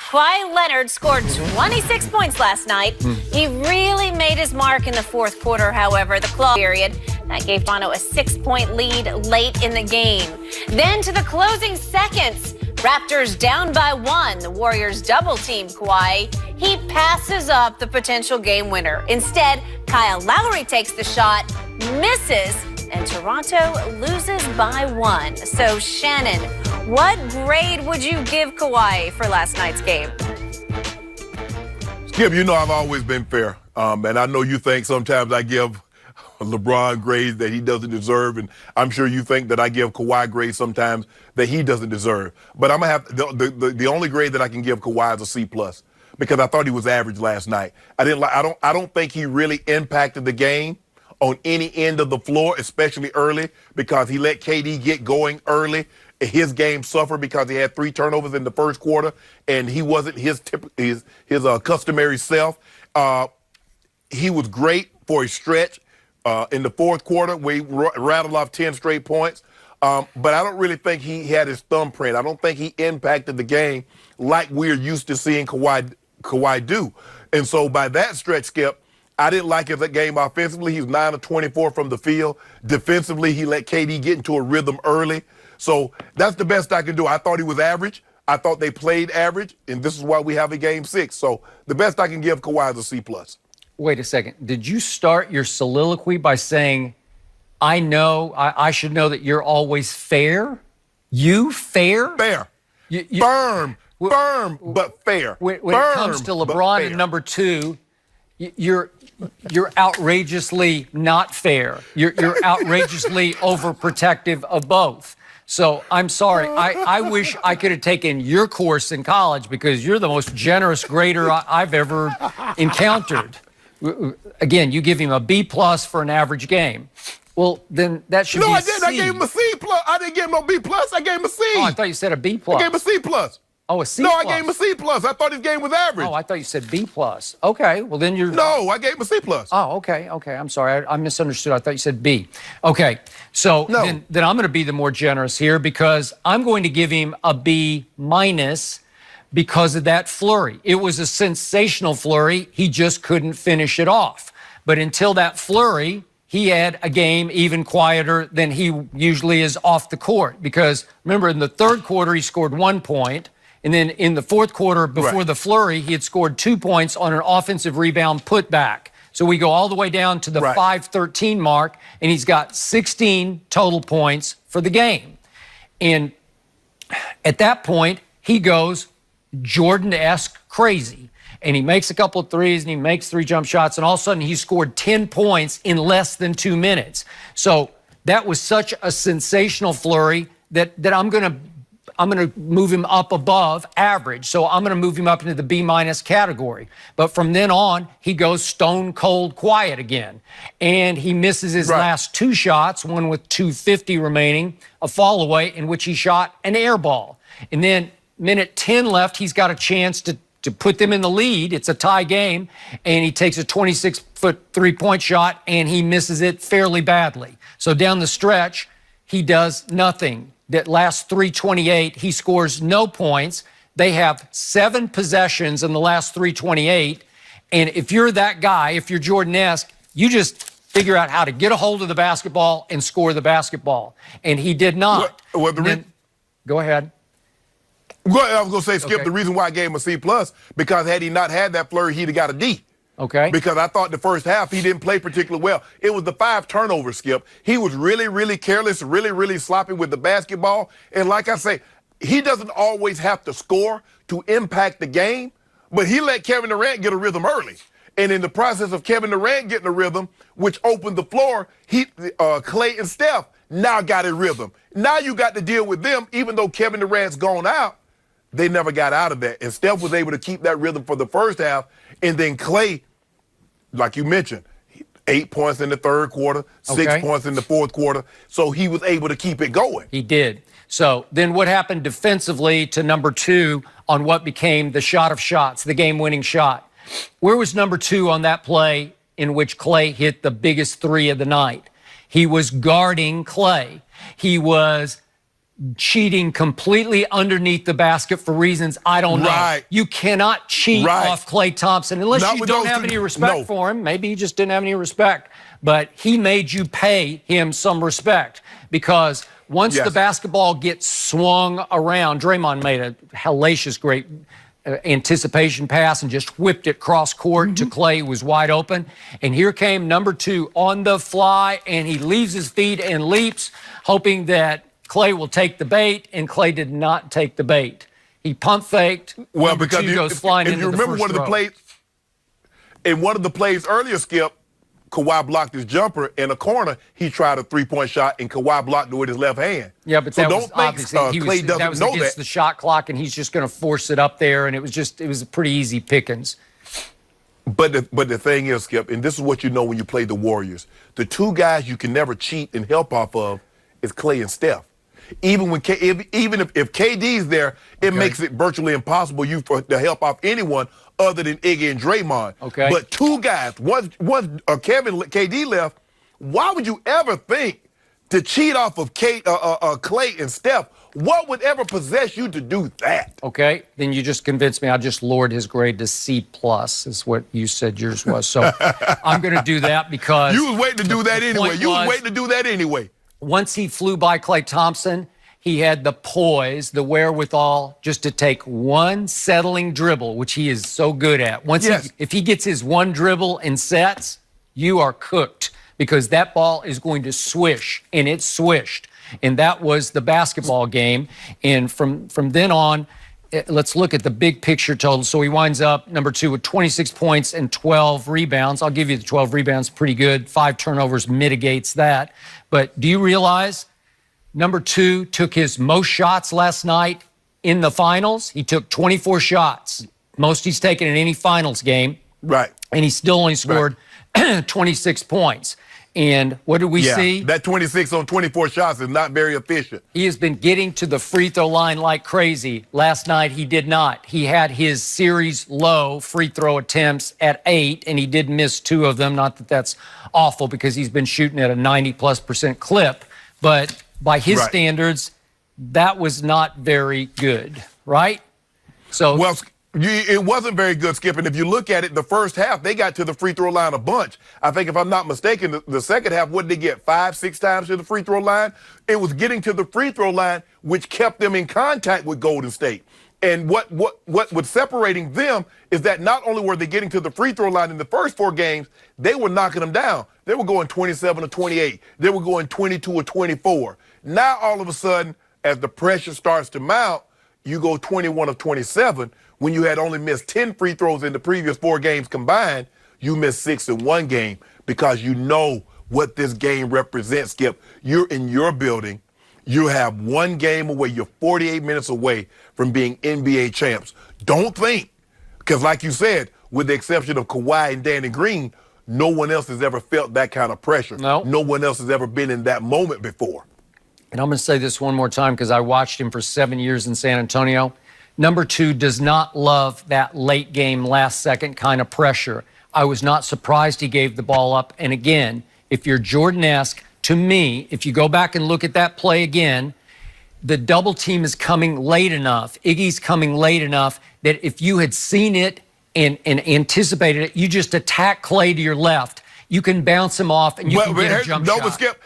Kawhi Leonard scored 26 points last night. He really made his mark in the fourth quarter, however, the close period. That gave Toronto a 6-point lead late in the game. Then to the closing seconds, Raptors down by 1. The Warriors double-teamed Kawhi. He passes up the potential game winner. Instead, Kyle Lowry takes the shot, misses, and Toronto loses by 1. So, Shannon, what grade would you give Kawhi for last night's game? Skip, you know I've always been fair. And I know you think sometimes I give LeBron grades that he doesn't deserve, and I'm sure you think that I give Kawhi grades sometimes that he doesn't deserve. But I'm gonna have the only grade that I can give Kawhi is a C+, because I thought he was average last night. I don't think he really impacted the game on any end of the floor, especially early, because he let KD get going early. His game suffered because he had 3 turnovers in the first quarter, and he wasn't his customary self. He was great for a stretch in the fourth quarter where he rattled off 10 straight points. But I don't really think he had his thumbprint. I don't think he impacted the game like we're used to seeing Kawhi do. And so by that stretch, Skip, I didn't like his game offensively. He was 9 of 24 from the field. Defensively, he let KD get into a rhythm early. So that's the best I can do. I thought he was average. I thought they played average, and this is why we have a game 6. So the best I can give Kawhi is a C+. Wait a second. Did you start your soliloquy by saying, I should know that you're always fair? You fair? Fair. Firm, but fair. When it comes to LeBron and number 2, you're outrageously not fair. You're outrageously overprotective of both. So I'm sorry. I wish I could have taken your course in college, because you're the most generous grader I've ever encountered. Again, you give him a B+ for an average game. Well, then that should be a C. No, I didn't. I gave him a C+. I didn't give him no B+. I gave him a C. Oh, I thought you said a B+. I gave him a C+. Oh, a C+. No, I gave him a C+. I thought his game was average. Oh, I thought you said B+. Okay, well then you're... No, I gave him a C+. Oh, okay. I'm sorry. I misunderstood. I thought you said B. Okay, so then I'm going to be the more generous here, because I'm going to give him a B- because of that flurry. It was a sensational flurry. He just couldn't finish it off. But until that flurry, he had a game even quieter than he usually is off the court. Because remember, in the third quarter, he scored 1 point. And then in the fourth quarter, before the flurry, he had scored 2 points on an offensive rebound putback. So we go all the way down to the 5-13 mark, and he's got 16 total points for the game. And at that point, he goes Jordan-esque crazy. And he makes a couple of threes, and he makes 3 jump shots, and all of a sudden he scored 10 points in less than 2 minutes. So that was such a sensational flurry that I'm going to move him up above average. So I'm going to move him up into the B- category. But from then on, he goes stone cold quiet again. And he misses his last 2 shots, one with 2:50 remaining, a fall away in which he shot an air ball. And then minute 10 left, he's got a chance to put them in the lead. It's a tie game. And he takes a 26-foot 3-point shot, and he misses it fairly badly. So down the stretch, he does nothing. That last 3:28, he scores no points. They have 7 possessions in the last 3:28. And if you're that guy, if you're Jordan-esque, you just figure out how to get a hold of the basketball and score the basketball. And he did not. Go ahead. I was going to say, Skip, the reason why I gave him a C+, because had he not had that flurry, he'd have got a D. Okay. Because I thought the first half he didn't play particularly well. It was the 5 turnovers, Skip. He was really, really careless, really, really sloppy with the basketball. And like I say, he doesn't always have to score to impact the game, but he let Kevin Durant get a rhythm early. And in the process of Kevin Durant getting a rhythm, which opened the floor, Klay and Steph now got a rhythm. Now you got to deal with them, even though Kevin Durant's gone out. They never got out of that. And Steph was able to keep that rhythm for the first half. And then Klay, like you mentioned, 8 points in the third quarter, 6 points in the fourth quarter. So he was able to keep it going. He did. So then what happened defensively to number 2 on what became the shot of shots, the game-winning shot? Where was number 2 on that play in which Klay hit the biggest 3 of the night? He was guarding Klay. He was cheating completely underneath the basket for reasons I don't know. Right. You cannot cheat off Klay Thompson unless you don't have any respect for him. Maybe he just didn't have any respect. But he made you pay him some respect because once the basketball gets swung around, Draymond made a hellacious, great anticipation pass and just whipped it cross court to Klay, who was wide open. And here came number 2 on the fly, and he leaves his feet and leaps, hoping that Klay will take the bait, and Klay did not take the bait. He pump faked. Well, because you goes flying into you remember one of the plays, in one of the plays earlier, Skip, Kawhi blocked his jumper in a corner. He tried a three-point shot, and Kawhi blocked it with his left hand. Yeah, but so that don't was think obviously Klay doesn't that was know against that. the shot clock, and he's just going to force it up there, and it was a pretty easy pickings. But the thing is, Skip, and this is what you know when you play the Warriors, the 2 guys you can never cheat and help off of is Klay and Steph. Even if KD's there, it makes it virtually impossible to help off anyone other than Iggy and Draymond. Okay. But 2 guys, once KD left, why would you ever think to cheat off of Klay and Steph? What would ever possess you to do that? Okay, then you just convinced me. I just lowered his grade to C+, is what you said yours was. So I'm going to do that because you was waiting to do that anyway. You was waiting to do that anyway. Once he flew by Klay Thompson, he had the poise, the wherewithal just to take one settling dribble, which he is so good at. If he gets his one dribble and sets, you are cooked because that ball is going to swish, and it swished. And that was the basketball game. And from then on, let's look at the big picture total. So he winds up, number 2, with 26 points and 12 rebounds. I'll give you the 12 rebounds, pretty good. 5 turnovers mitigates that. But do you realize number 2 took his most shots last night in the finals? He took 24 shots, most he's taken in any finals game. Right. And he still only scored 26 points. And what did we see? That 26 on 24 shots is not very efficient. He has been getting to the free throw line like crazy. Last night, he did not. He had his series low free throw attempts at 8, and he did miss 2 of them. Not that that's awful because he's been shooting at a 90+% clip. But by his standards, that was not very good, right? So, well, it wasn't very good, Skip. And if you look at it, the first half, they got to the free throw line a bunch. I think if I'm not mistaken, the second half, what did they get, 5, 6 times to the free throw line? It was getting to the free throw line, which kept them in contact with Golden State. And what was separating them is that not only were they getting to the free throw line in the first 4 games, they were knocking them down. They were going 27 or 28. They were going 22 or 24. Now, all of a sudden, as the pressure starts to mount, you go 21 of 27. When you had only missed 10 free throws in the previous 4 games combined, you missed 6 in one game because you know what this game represents, Skip. You're in your building. You have 1 game away. You're 48 minutes away from being NBA champs. Don't think, because like you said, with the exception of Kawhi and Danny Green, no one else has ever felt that kind of pressure. No. No one else has ever been in that moment before. And I'm going to say this one more time because I watched him for 7 years in San Antonio. Number 2 does not love that late game, last second kind of pressure. I was not surprised he gave the ball up. And again, if you're Jordan-esque, to me, if you go back and look at that play again, the double team is coming late enough. Iggy's coming late enough that if you had seen it and anticipated it, you just attack Klay to your left. You can bounce him off and you can get a jump shot. But Skip,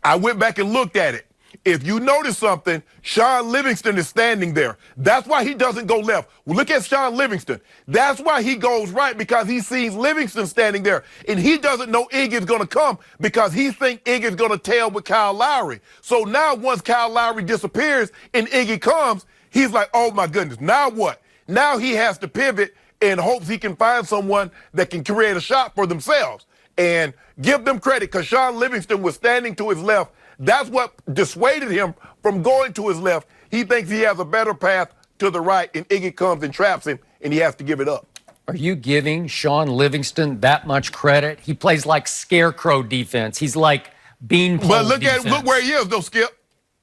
I went back and looked at it. If you notice something, Sean Livingston is standing there. That's why he doesn't go left. Well, look at Sean Livingston. That's why he goes right, because he sees Livingston standing there. And he doesn't know Iggy's going to come because he thinks Iggy's going to tail with Kyle Lowry. So now once Kyle Lowry disappears and Iggy comes, he's like, oh, my goodness, now what? Now he has to pivot and hopes he can find someone that can create a shot for themselves. And give them credit because Sean Livingston was standing to his left. That's what dissuaded him from going to his left. He thinks he has a better path to the right, and Iggy comes and traps him, and he has to give it up. Are you giving Sean Livingston that much credit? He plays like scarecrow defense. He's like beanpole But look defense. look where he is, though, Skip.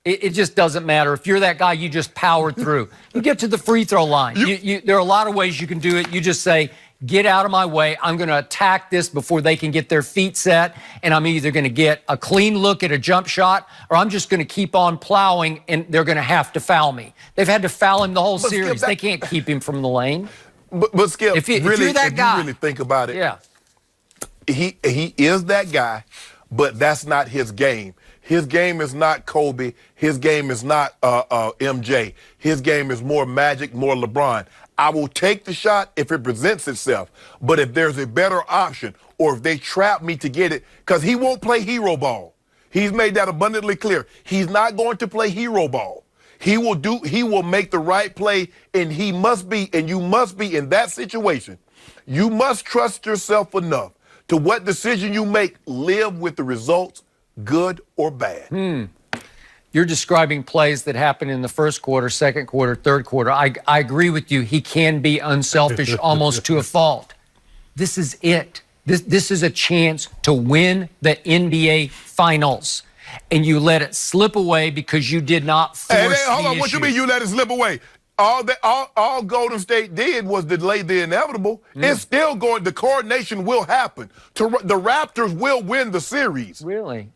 It just doesn't matter. If you're that guy, you just power through. You get to the free throw line. There are a lot of ways you can do it. You just say, get out of my way. I'm going to attack this before they can get their feet set, and I'm either going to get a clean look at a jump shot, or I'm just going to keep on plowing, and they're going to have to foul me. They've had to foul him the whole series. Skip, they can't keep him from the lane. But Skip, if you're that guy, you really think about it, yeah, he is that guy, but that's not his game. His game is not Kobe. His game is not MJ. His game is more Magic, more LeBron. I will take the shot if it presents itself. But if there's a better option, or if they trap me to get it, because he won't play hero ball. He's made that abundantly clear. He's not going to play hero ball. He will make the right play, and you must be in that situation. You must trust yourself enough to what decision you make, live with the results, good or bad. You're describing plays that happen in the first quarter, second quarter, third quarter. I agree with you. He can be unselfish almost to a fault. This is it. This is a chance to win the NBA Finals. And you let it slip away because you did not force the issue. Hold on, what you mean you let it slip away? All Golden State did was delay the inevitable. It's still going. The coordination will happen. The Raptors will win the series. Really?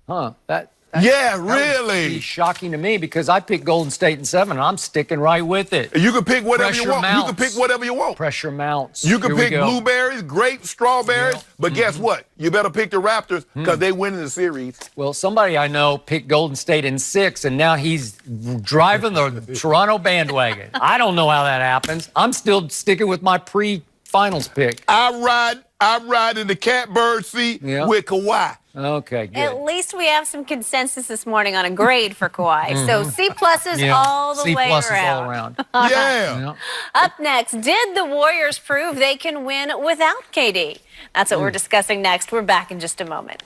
Huh? That really. Would be shocking to me because I picked Golden State in 7, and I'm sticking right with it. You can pick whatever Pressure you want. mounts. You can pick whatever you want. Pressure mounts. You can pick blueberries, grapes, strawberries, but guess what? You better pick the Raptors because they win in the series. Well, somebody I know picked Golden State in 6, and now he's driving the Toronto bandwagon. I don't know how that happens. I'm still sticking with my pre-finals pick. I ride in the catbird seat with Kawhi. Okay, good. At least we have some consensus this morning on a grade for Kawhi. So C pluses all the way around. C pluses all around. Yeah. Up next, did the Warriors prove they can win without KD? That's what we're discussing next. We're back in just a moment.